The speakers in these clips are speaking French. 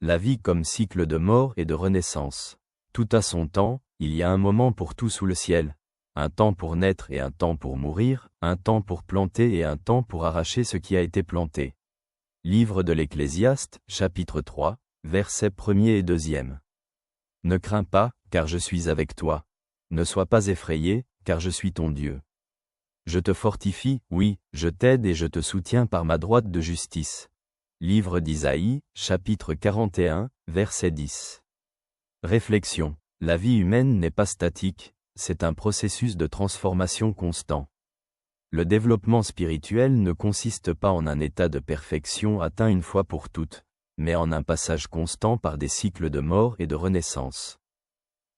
La vie comme cycle de mort et de renaissance. Tout a son temps, il y a un moment pour tout sous le ciel. Un temps pour naître et un temps pour mourir, un temps pour planter et un temps pour arracher ce qui a été planté. Livre de l'Ecclésiaste, chapitre 3, versets 1er et 2e. Ne crains pas, car je suis avec toi. Ne sois pas effrayé, car je suis ton Dieu. Je te fortifie, oui, je t'aide et je te soutiens par ma droite de justice. Livre d'Isaïe, chapitre 41, verset 10. Réflexion. La vie humaine n'est pas statique, c'est un processus de transformation constant. Le développement spirituel ne consiste pas en un état de perfection atteint une fois pour toutes, mais en un passage constant par des cycles de mort et de renaissance.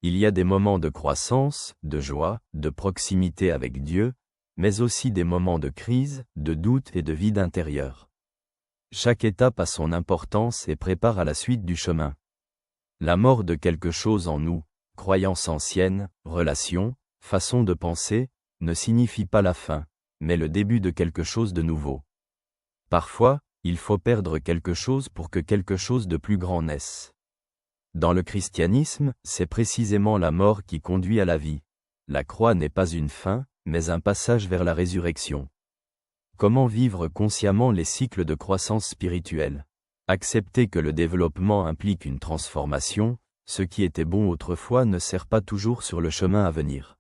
Il y a des moments de croissance, de joie, de proximité avec Dieu, mais aussi des moments de crise, de doute et de vide intérieur. Chaque étape a son importance et prépare à la suite du chemin. La mort de quelque chose en nous, croyances anciennes, relations, façon de penser, ne signifie pas la fin, mais le début de quelque chose de nouveau. Parfois, il faut perdre quelque chose pour que quelque chose de plus grand naisse. Dans le christianisme, c'est précisément la mort qui conduit à la vie. La croix n'est pas une fin, mais un passage vers la résurrection. Comment vivre consciemment les cycles de croissance spirituelle? Accepter que le développement implique une transformation, ce qui était bon autrefois ne sert pas toujours sur le chemin à venir.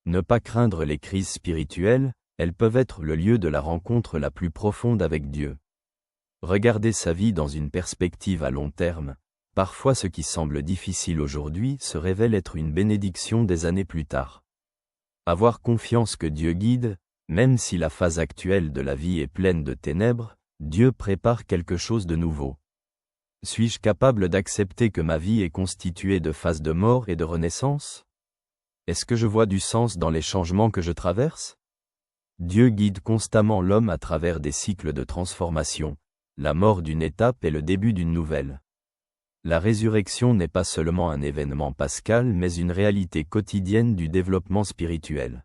Ne pas craindre les crises spirituelles, elles peuvent être le lieu de la rencontre la plus profonde avec Dieu. Regarder sa vie dans une perspective à long terme. Parfois ce qui semble difficile aujourd'hui se révèle être une bénédiction des années plus tard. Avoir confiance que Dieu guide, même si la phase actuelle de la vie est pleine de ténèbres, Dieu prépare quelque chose de nouveau. Suis-je capable d'accepter que ma vie est constituée de phases de mort et de renaissance? Est-ce que je vois du sens dans les changements que je traverse? Dieu guide constamment l'homme à travers des cycles de transformation. La mort d'une étape est le début d'une nouvelle. La résurrection n'est pas seulement un événement pascal mais une réalité quotidienne du développement spirituel.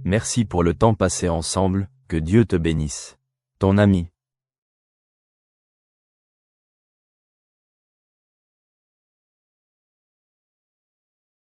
Merci pour le temps passé ensemble, que Dieu te bénisse. Ton ami.